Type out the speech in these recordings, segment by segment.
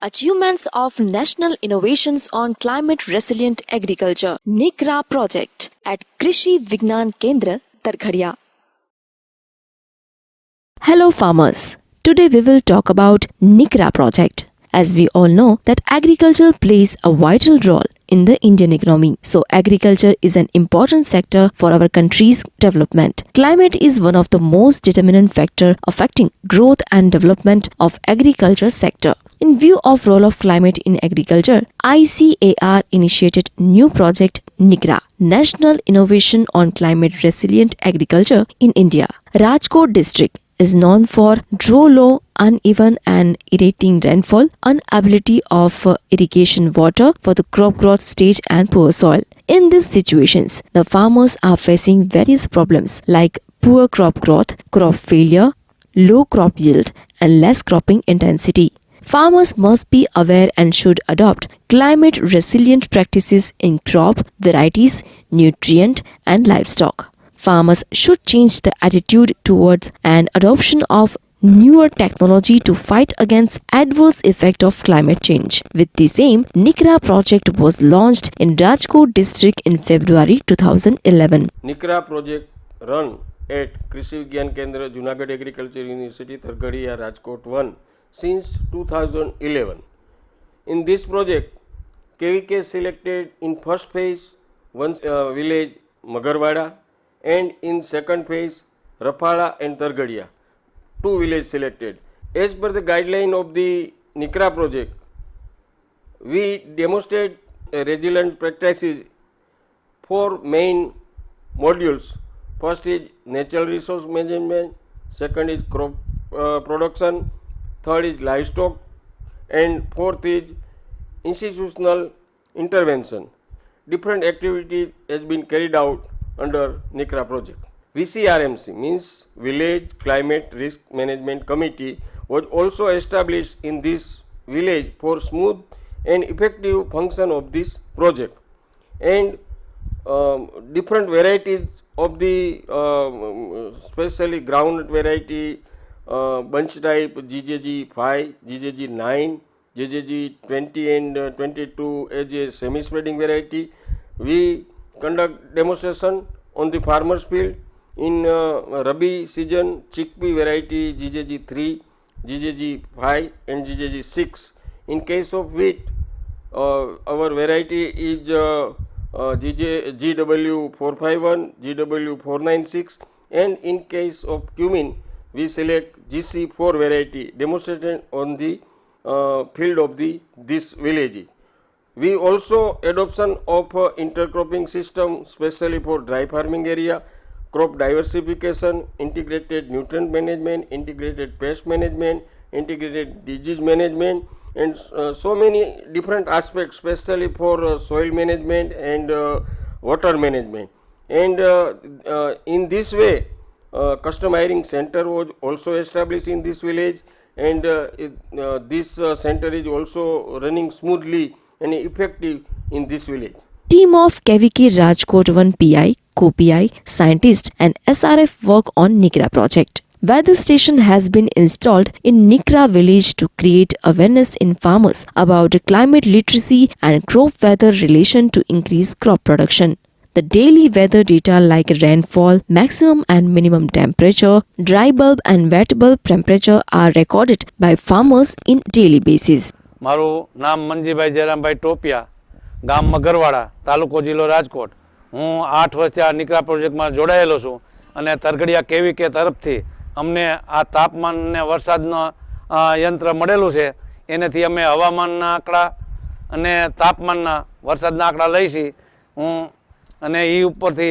Achievements of National Innovations on Climate Resilient Agriculture NICRA project at Krishi Vignan Kendra, Tarkhadia. Hello farmers. Today we will talk about NICRA project. As we all know that agriculture plays a vital role in the Indian economy. So agriculture is an important sector for our country's development. Climate is one of the most determinant factor affecting growth and development of agriculture sector. In view of role of climate in agriculture, ICAR initiated new project NICRA, National Innovation on Climate Resilient Agriculture in India. Rajkot district is known for low, uneven and irritating rainfall, inability of irrigation water for the crop growth stage and poor soil. In these situations, the farmers are facing various problems like poor crop growth, crop failure, low crop yield and less cropping intensity. Farmers must be aware and should adopt climate resilient practices in crop, varieties, nutrient and livestock. Farmers should change the attitude towards an adoption of newer technology to fight against adverse effect of climate change. With the same, NICRA project was launched in Rajkot district in February 2011. NICRA project run at Krishi Vigyan Kendra, Junagadh Agriculture University, Tarkhadia, Rajkot 1 since 2011. In this project, KVK selected in first phase one village Magarwada, and in second phase Rafala and Tarkhadia, two villages selected. As per the guideline of the NICRA project, we demonstrate resilient practices for main modules. First is natural resource management, second is crop production, third is livestock, and fourth is institutional intervention. Different activities has been carried out under NICRA project. VCRMC means Village Climate Risk Management Committee was also established in this village for smooth and effective function of this project, and different varieties of the especially groundnut variety, bunch type GJG 5, GJG 9, GJG 20 and 22 as a semi-spreading variety. We conduct demonstration on the farmers field. In Rabi season, chickpea variety GJG 3, GJG 5 and GJG 6. In case of wheat, our variety is GW 451, GW 496, and in case of cumin, we select GC4 variety demonstrated on the field of this village. We also adoption of intercropping system, especially for dry farming area, crop diversification, integrated nutrient management, integrated pest management, integrated disease management, and so many different aspects, especially for soil management and water management. And in this way, custom hiring center was also established in this village, and this center is also running smoothly and effective in this village. Team of KVK Rajkot 1 PI, co-PI, scientist and SRF work on NICRA project. Weather station has been installed in NICRA village to create awareness in farmers about climate literacy and crop weather relation to increase crop production. The daily weather data like rainfall, maximum and minimum temperature, dry bulb and wet bulb temperature are recorded by farmers in daily basis. મારું નામ મંજીભાઈ જયરામભાઈ ટોપિયા, ગામ મગરવાડા, તાલુકો જિલ્લો રાજકોટ. હું 8 વર્ષથી આ નિકરા પ્રોજેક્ટમાં જોડાયેલો છું અને તરખડિયા કેવીકે તરફથી અમને આ તાપમાન અને વરસાદનો યંત્ર મળેલું છે. એનાથી અમે હવામાનના આંકડા અને તાપમાનના વરસાદના આંકડા લઈશી હું અને એ ઉપરથી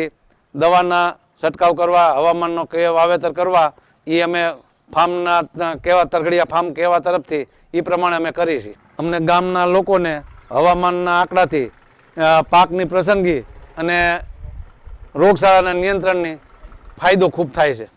દવાના છંટકાવ કરવા, હવામાનનો કેવા વાવેતર કરવા એ અમે ફાર્મના કેવા તરખડિયા ફાર્મ કેવા તરફથી એ પ્રમાણે અમે કરીશી. અમને ગામના લોકોને હવામાનના આંકડાથી પાકની પસંદગી અને રોગચાળાના નિયંત્રણની ફાયદો ખૂબ થાય છે.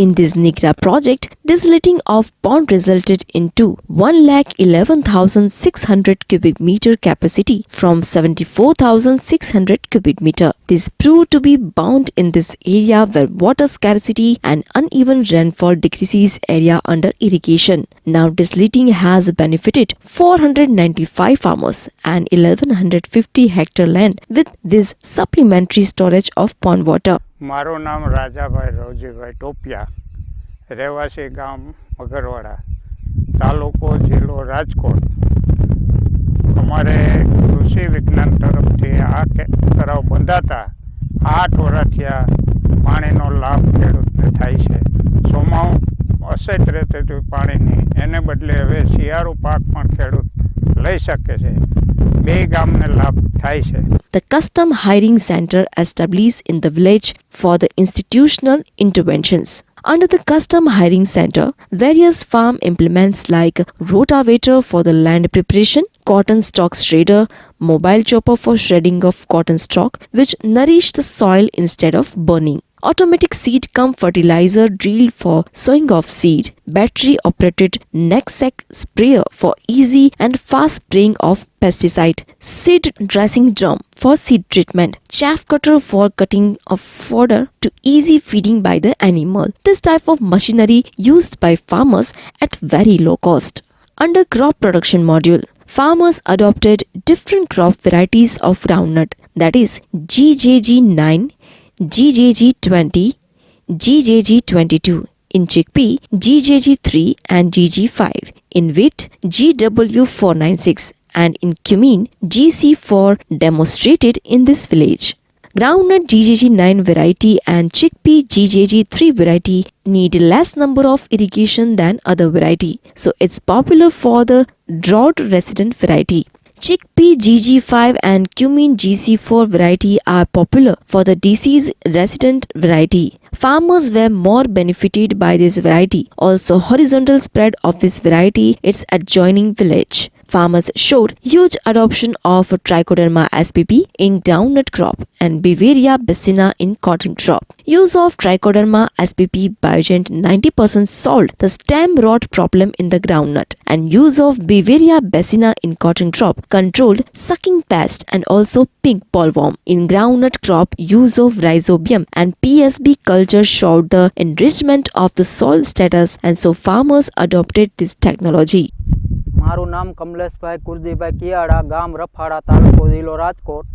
In this NICRA project, desilting of pond resulted into 1,11,600 cubic meter capacity from 74,600 cubic meter. This proved to be bound in this area where water scarcity and uneven rainfall decreases area under irrigation. Now deslating has benefited 495 farmers and 1150 hectare land with this supplementary storage of pond water. મારું નામ રાજાભાઈ રવજીભાઈ ટોપિયા, રહેવાસી ગામ મગરવાડા, તાલુકો જિલ્લો રાજકોટ. અમારે કૃષિ વિજ્ઞાન તરફથી આ તળાવ બંધાતા 8 વર્ષ થયા પાણીનો લાભ ખેડૂતને થાય છે. ચોમાસું અસત રહેતું હતું પાણીની, એને બદલે હવે શિયાળુ પાક પણ ખેડૂત લઈ શકે છે. બે ગામને લાભ થાય છે. The custom hiring center established in the village for the institutional interventions. Under the custom hiring center, various farm implements like rotavator for the land preparation, cotton stalk shredder, mobile chopper for shredding of cotton stalk, which nourish the soil instead of burning, automatic seed cum fertilizer drill for sowing of seed, battery operated knapsack sprayer for easy and fast spraying of pesticide, seed dressing drum for seed treatment, chaff cutter for cutting of fodder to easy feeding by the animal. This type of machinery used by farmers at very low cost. Under crop production module, farmers adopted different crop varieties of groundnut, that is GJG9, GJG20, GJG22, in chickpea GJG3 and GG5, in wheat GW496, and in cumin GC4 demonstrated in this village. Groundnut GJG9 variety and chickpea GJG3 variety need less number of irrigation than other variety, so it's popular for the drought resistant variety. Chickpea GG5 and cumin GC4 variety are popular for the disease resistant variety. Farmers were more benefited by this variety. Also, horizontal spread of this variety its adjoining village. Farmers showed huge adoption of Trichoderma spp in groundnut crop and Beauveria bassina in cotton crop. Use of Trichoderma spp Biogent 90% solved the stem rot problem in the groundnut, and use of Beauveria bassina in cotton crop controlled sucking pest and also pink bollworm. In groundnut crop, use of Rhizobium and PSB culture showed the enrichment of the soil status, and so farmers adopted this technology. મારું નામ કમલેશભાઈ કુરજીભાઈ કિયાડા, ગામ રફાડા, તાલુકો જિલ્લો રાજકોટ.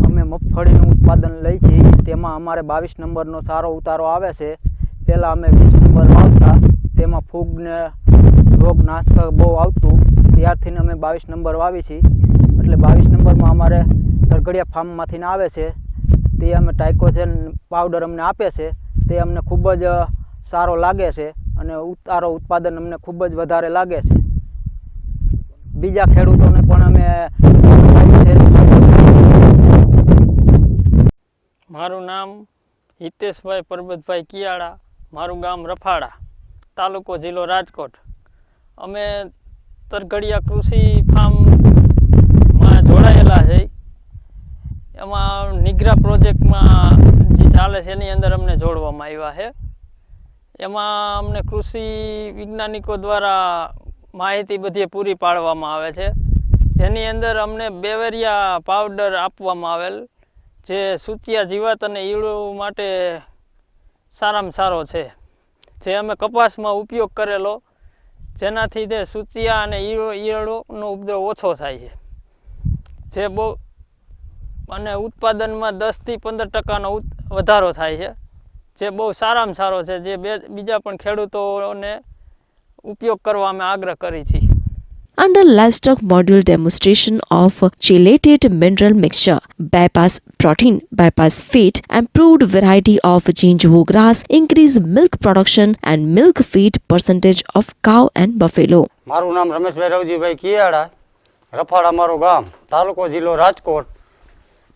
અમે મગફળીનું ઉત્પાદન લઈ છીએ, તેમાં અમારે 22 નંબરનો સારો ઉતારો આવે છે. પહેલાં અમે 20 નંબર વાવતા, તેમાં ફૂગને રોગનાશક બહુ આવતું, ત્યારથી અમે 22 નંબર વાવી છીએ. એટલે 22 નંબરમાં અમારે તરઘડિયા ફાર્મમાંથી આવે છે, તે અમે ટાઇકોઝેન પાવડર અમને આપે છે, તે અમને ખૂબ જ સારો લાગે છે અને ઉતારો ઉત્પાદન અમને ખૂબ જ વધારે લાગે છે. બીજા ખેડૂતોને પણ અમે મારું નામ હિતેશભાઈ પરબતભાઈ કિયાડા, મારું ગામ રફાડા, તાલુકો જિલ્લો રાજકોટ. અમે તરઘડિયા કૃષિ ફાર્મમાં જોડાયેલા છે. એમાં નિગ્રા પ્રોજેક્ટમાં જે ચાલે છે એની અંદર અમને જોડવામાં આવ્યા છે. એમાં અમને કૃષિ વૈજ્ઞાનિકો દ્વારા માહિતી બધી પૂરી પાડવામાં આવે છે, જેની અંદર અમને બેવેરિયા પાવડર આપવામાં આવેલ, જે સૂચિયા જીવાત અને ઈયળો માટે સારામાં સારો છે, જે અમે કપાસમાં ઉપયોગ કરેલો, જેનાથી તે સૂચિયા અને ઈયળોનો ઉપદ્રવ ઓછો થાય છે, જે બહુ અને ઉત્પાદનમાં 10 થી 15% વધારો થાય છે, જે બહુ સારામાં સારો છે, જે બીજા પણ ખેડૂતોને ઉપયોગ કરવા અમે આગ્રહ કરી છે. Under livestock module demonstration of chelated mineral mixture, bypass protein, bypass fat, improved variety of gingerbread grass, increase milk production and milk feed percentage of cow and buffalo. મારું નામ રમેશભાઈ રવજીભાઈ કિયાડા, રફાડા મારું ગામ, તાલુકો જિલ્લો રાજકોટ.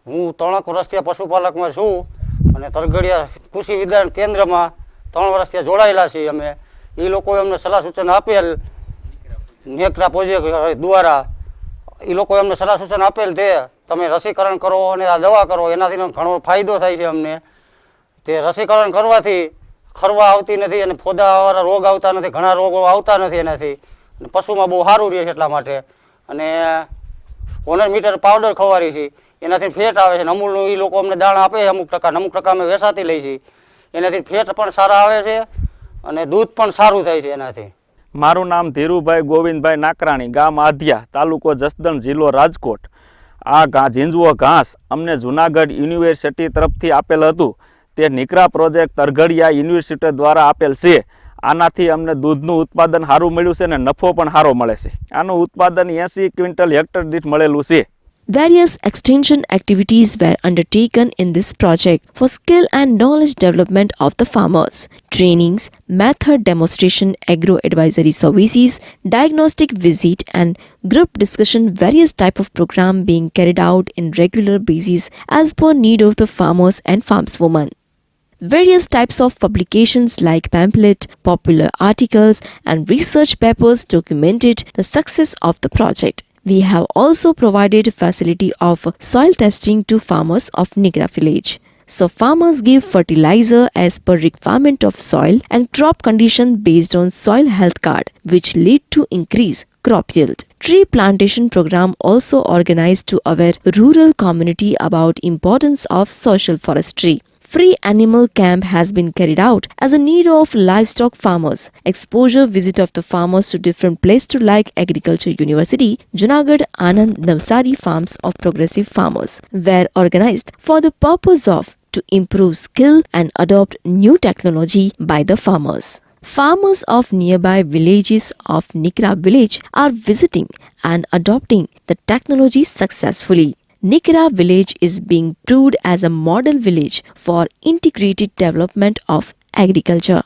હું 3 વર્ષથી પશુપાલકમાં છું અને તરઘડિયા કૃષિ વિજ્ઞાન કેન્દ્રમાં 3 વર્ષથી જોડાયેલા છીએ. અમે એ લોકોએ અમને સલાહ સૂચન આપેલ, નેકરા પ્રોજેક્ટ દ્વારા એ લોકોએ અમને સલાહ સૂચન આપેલ તે તમે રસીકરણ કરો અને આ દવા કરો, એનાથી ઘણો ફાયદો થાય છે અમને. તે રસીકરણ કરવાથી ખરવા આવતી નથી અને ફોદાવાળા રોગ આવતા નથી, ઘણા રોગો આવતા નથી એનાથી, પશુમાં બહુ સારું રહે છે એટલા માટે. અને 100 મીટર પાવડર ખવારી છે, એનાથી ફેટ આવે છે અને અમૂલનું એ લોકો અમને દાણ આપે છે અમુક ટકા અમે વેચાતી લઈએ છીએ. એનાથી ફેટ પણ સારા આવે છે અને દૂધ પણ સારું થાય છે એનાથી. મારું નામ ધીરુભાઈ ગોવિંદભાઈ નાકરાણી, ગામ આધિયા, તાલુકો જસદણ, જિલ્લો રાજકોટ. આ ઝીંઝવો ઘાસ અમને જુનાગઢ યુનિવર્સિટી તરફથી આપેલ હતું. તે નિકરા પ્રોજેક્ટ તરઘડિયા યુનિવર્સિટી દ્વારા આપેલ છે. આનાથી અમને દૂધનું ઉત્પાદન સારું મળ્યું છે અને નફો પણ સારો મળે છે. આનું ઉત્પાદન 80 ક્વિન્ટલ હેક્ટર દીઠ મળેલું છે. Various extension activities were undertaken in this project for skill and knowledge development of the farmers. Trainings, method demonstration, agro-advisory services, diagnostic visit and group discussion, various type of program being carried out in regular basis as per need of the farmers and farmswomen. Various types of publications like pamphlet, popular articles and research papers documented the success of the project. We have also provided facility of soil testing to farmers of Nikra village. So farmers give fertilizer as per requirement of soil and crop condition based on soil health card, which lead to increase crop yield. Tree plantation program also organized to aware rural community about importance of social forestry. Free animal camp has been carried out as a need of livestock farmers. Exposure visit of the farmers to different places to like Agriculture University, Junagadh, Anand, Navsari farms of progressive farmers were organized for the purpose of to improve skill and adopt new technology by the farmers. Farmers of nearby villages of Nikra village are visiting and adopting the technology successfully. Nikra village is being proved as a model village for integrated development of agriculture.